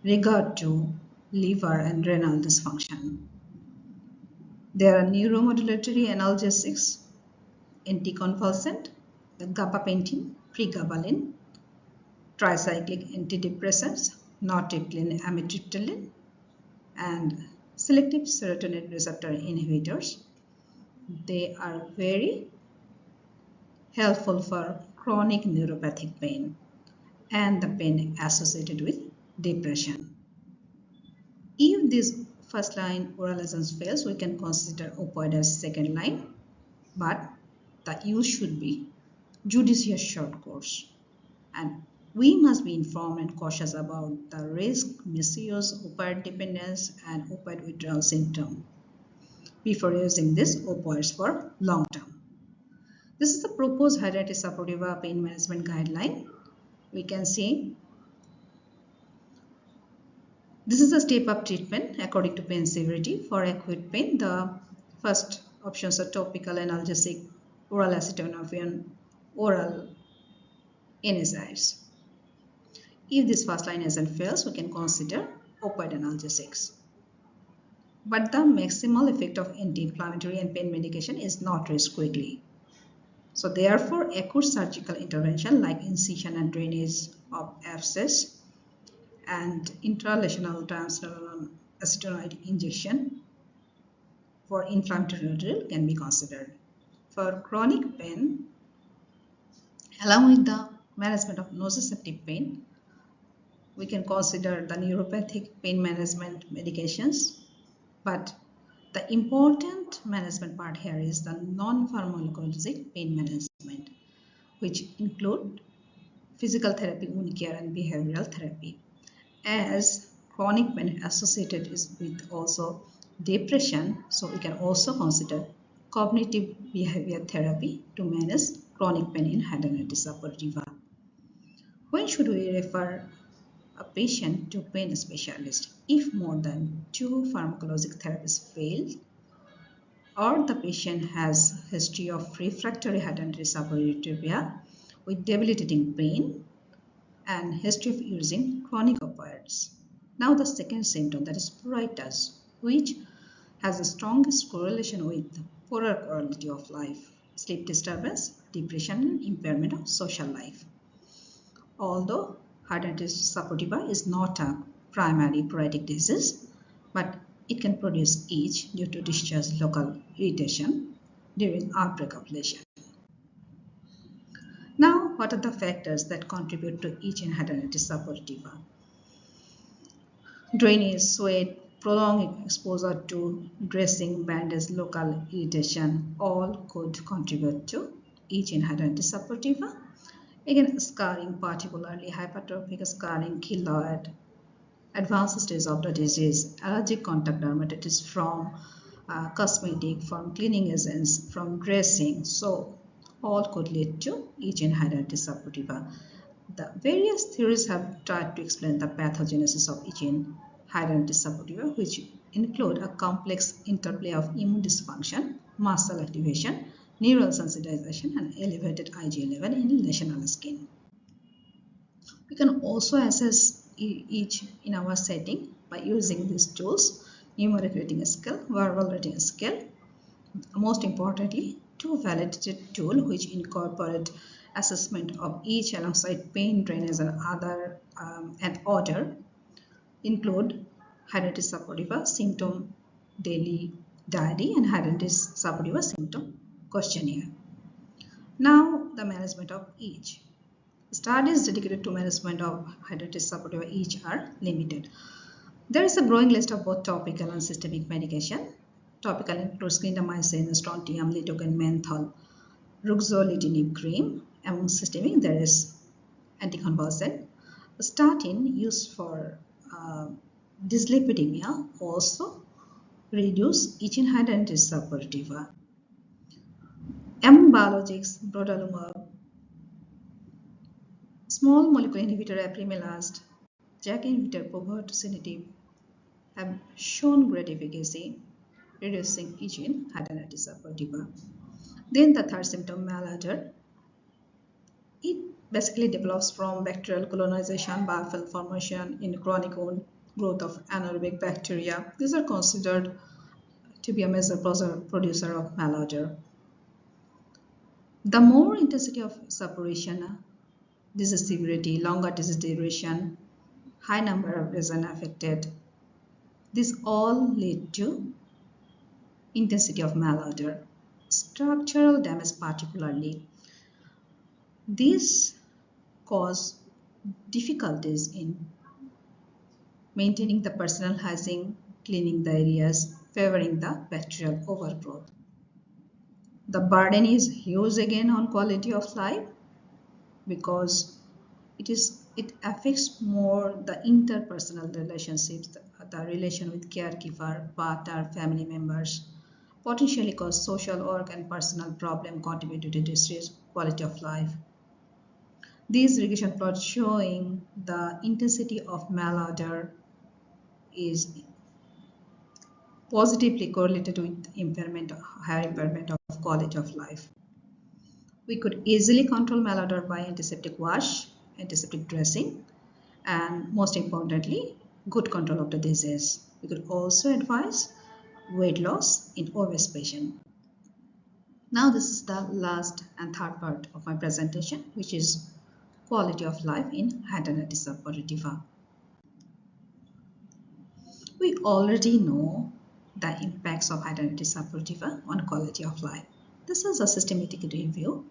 S3: regard to liver and renal dysfunction. There are neuromodulatory analgesics, anticonvulsant, the gabapentin, pregabalin, tricyclic antidepressants, nortriptyline, amitriptyline, and selective serotonin receptor inhibitors. They are very helpful for chronic neuropathic pain and the pain associated with depression. If this first line oral agents fails, we can consider opioid as second line, but the use should be judicious short course. And we must be informed and cautious about the risk, misuse, opioid dependence, and opioid withdrawal symptom before using these opioids for long term. This is the proposed Hidradenitis suppurativa pain management guideline. We can see this is a step-up treatment according to pain severity. For acute pain, the first options are topical analgesic, oral acetaminophen, oral NSAIDs. If this first line agent fails, we can consider opioid analgesics. But the maximal effect of anti-inflammatory and pain medication is not reached quickly. So therefore, acute surgical intervention like incision and drainage of abscess and intralesional transdermal acetoinoid injection for inflammatory nodule can be considered. For chronic pain, along with the management of nociceptive pain, we can consider the neuropathic pain management medications, but the important management part here is the non-pharmacologic pain management, which include physical therapy, wound care, and behavioral therapy. As chronic pain associated is with also depression, so we can also consider cognitive behavior therapy to manage chronic pain in hidradenitis suppurativa. When should we refer a patient to pain specialist? If more than 2 pharmacologic therapies fail, or the patient has history of refractory hidradenitis suppurativa with debilitating pain and history of using chronic opioids. Now the second symptom, that is pruritus, which has the strongest correlation with poorer quality of life, sleep disturbance, depression, and impairment of social life. Although hidradenitis suppurativa is not a primary pruritic disease, but it can produce itch due to discharge local irritation during outbreak of lesion. Now, what are the factors that contribute to itch in hidradenitis suppurativa? Drainage, sweat, prolonged exposure to dressing, bandage, local irritation, all could contribute to itch in hidradenitis suppurativa. Again, scarring, particularly hypertrophic scarring, keloid, advanced stage of the disease, allergic contact dermatitis from cosmetic, from cleaning agents, from dressing. So all could lead to itch in hidradenitis suppurativa. The various theories have tried to explain the pathogenesis of itch in hidradenitis suppurativa, which include a complex interplay of immune dysfunction, mast cell activation, neural sensitization, and elevated IgA level in lesional skin. We can also assess itch in our setting by using these tools: numeric rating scale, verbal rating scale. Most importantly, 2 validated tools which incorporate assessment of itch alongside pain, drainage, and other and order include hidradenitis suppurativa symptom daily diary and hidradenitis suppurativa symptom questionnaire. Now the management of itch. Studies dedicated to management of hidradenitis suppurativa each are limited. There is a growing list of both topical and systemic medication. Topical includes clindamycin, strontium, lidocaine, menthol, ruxolitinib cream. Among systemic, there is anticonvulsant. A statin used for dyslipidemia also reduce itching hidradenitis suppurativa. Among biologics, brodalumab, small molecule inhibitor apremilast, JAK inhibitor povorcitinib have shown great efficacy reducing itching hidradenitis suppurativa. Then the third symptom, malodor. It basically develops from bacterial colonization, biofilm formation in chronic wound, growth of anaerobic bacteria. These are considered to be a major producer of malodor. The more intensity of suppuration, disease severity, longer disease duration, high number of lesions affected, this all lead to intensity of malodor. Structural damage particularly. These cause difficulties in maintaining the personal hygiene, cleaning the areas, favoring the bacterial overgrowth. The burden is huge again on quality of life because it affects more the interpersonal relationships, the relation with caregiver, partner, family members, potentially cause social work and personal problem contribute to distress quality of life. These regression plots showing the intensity of malodor is positively correlated with higher impairment of quality of life. We could easily control malodor by antiseptic wash, antiseptic dressing, and most importantly, good control of the disease. We could also advise weight loss in obese patients. Now this is the last and third part of my presentation, which is quality of life in hidradenitis suppurativa. We already know the impacts of hidradenitis suppurativa on quality of life. This is a systematic review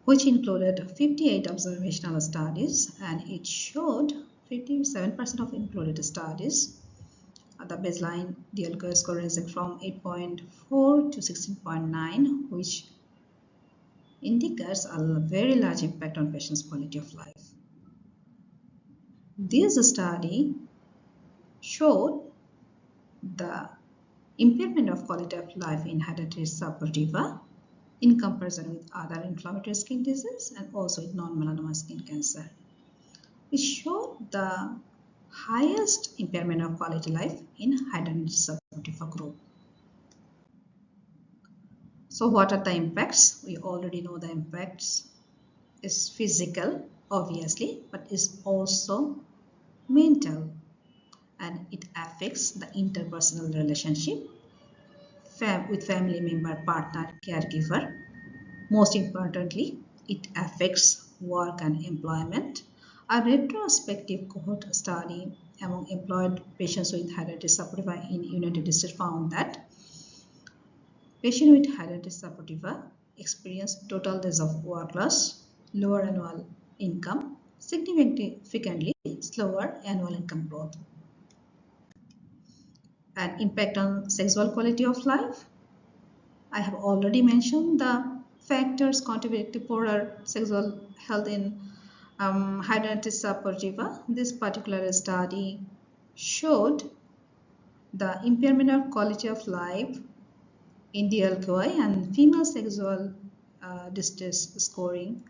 S3: which included 58 observational studies, and it showed 57% of included studies the baseline DLQI score ranging from 8.4 to 16.9, which indicates a very large impact on patients' quality of life. This study showed the impairment of quality of life in hidradenitis suppurativa in comparison with other inflammatory skin diseases and also with non-melanoma skin cancer. It showed the highest impairment of quality of life in hidradenitis suppurativa group. So what are the impacts? We already know the impacts is physical, obviously, but is also mental, and it affects the interpersonal relationship with family member, partner, caregiver. Most importantly, it affects work and employment. A retrospective cohort study among employed patients with hidradenitis suppurativa in United States found that patients with hidradenitis suppurativa experienced total days of work loss, lower annual income, significantly slower annual income growth. An impact on sexual quality of life. I have already mentioned the factors contributing to poorer sexual health in hidradenitis suppurativa. This particular study showed the impairment of quality of life in DLQI and female sexual distress scoring.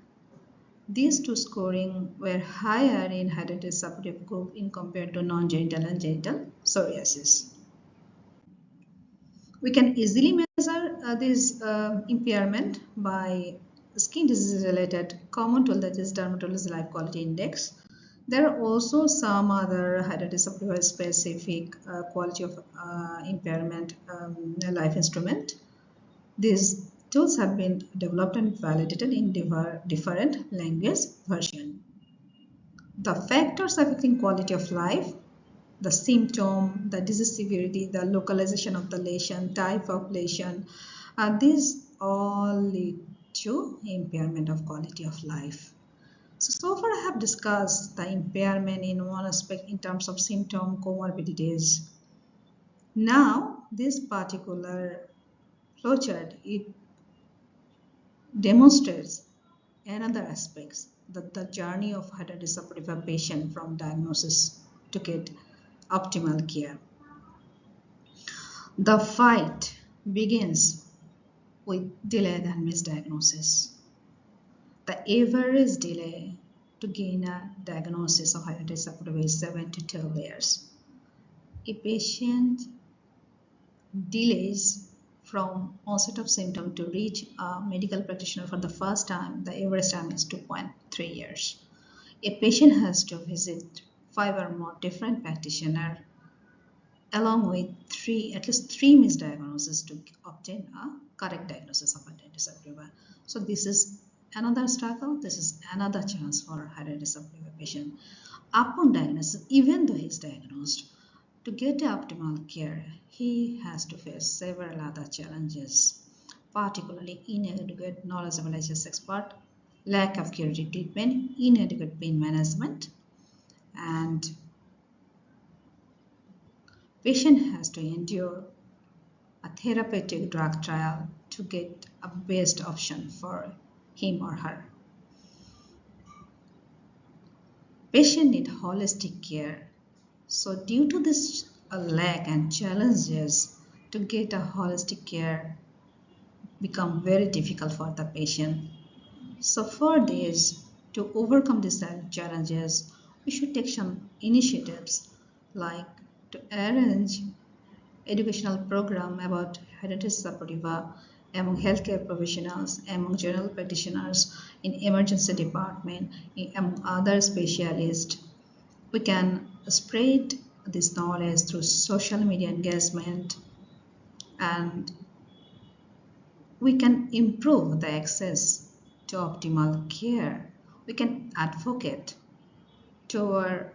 S3: These two scoring were higher in hidradenitis suppurativa group in compared to non-genital and genital psoriasis. We can easily measure this impairment by skin disease related common tool, that is dermatology life quality index. There are also some other hidradenitis suppurativa specific quality of impairment life instrument. These tools have been developed and validated in different language versions. The factors affecting quality of life, the symptom, the disease severity, the localization of the lesion, type of lesion, these all lead to impairment of quality of life. So far I have discussed the impairment in one aspect in terms of symptom comorbidities. Now, this particular flowchart, it demonstrates another aspects, the journey of hidradenitis suppurativa patient from diagnosis to get optimal care. The fight begins with delayed and misdiagnosis. The average delay to gain a diagnosis of hidradenitis suppurativa is 7 to 12 years. A patient delays from onset of symptom to reach a medical practitioner for the first time, the average time is 2.3 years. A patient has to visit 5 or more different practitioners along with at least three misdiagnoses to obtain a correct diagnosis of hidradenitis suppurativa. So this is another struggle, this is another chance for hidradenitis suppurativa patient. Upon diagnosis, even though he is diagnosed, to get optimal care, he has to face several other challenges, particularly inadequate knowledgeable HS expert, lack of curative treatment, inadequate pain management, and patient has to endure a therapeutic drug trial to get a best option for him or her. Patient need holistic care. So due to this lack and challenges to get a holistic care become very difficult for the patient. So for this, to overcome these challenges, we should take some initiatives like to arrange educational program about hidradenitis suppurativa among healthcare professionals, among general practitioners, in emergency department, among other specialists. We can spread this knowledge through social media engagement, and we can improve the access to optimal care. We can advocate to our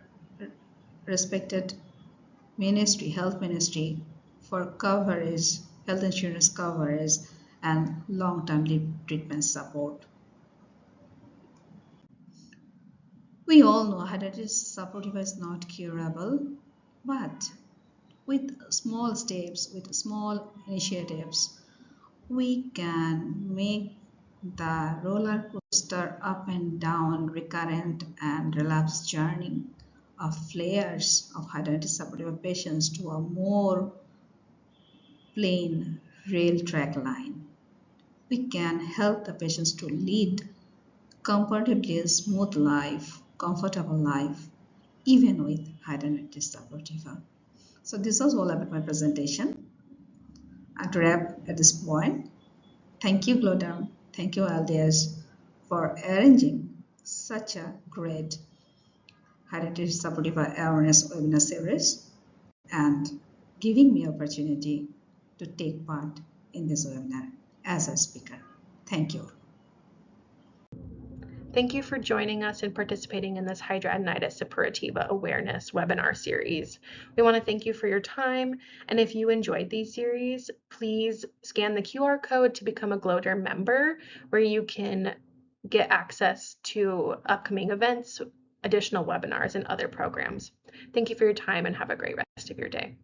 S3: respected ministry, health ministry, for coverage, health insurance coverage, and long-term treatment support. We all know hidradenitis suppurativa is not curable, but with small steps, with small initiatives, we can make the roller coaster up and down, recurrent and relapse journey of flares of hidradenitis suppurativa patients to a more plain rail track line. We can help the patients to lead comfortably smooth life, comfortable life, even with hidradenitis suppurativa. So this was all about my presentation. And to wrap at this point, thank you GLODERM, thank you LDS for arranging such a great hidradenitis suppurativa awareness webinar series and giving me opportunity to take part in this webinar as a speaker. Thank you.
S1: Thank you for joining us and participating in this Hidradenitis Suppurativa Awareness webinar series. We want to thank you for your time, and if you enjoyed these series, please scan the QR code to become a GLODERM member, where you can get access to upcoming events, additional webinars, and other programs. Thank you for your time and have a great rest of your day.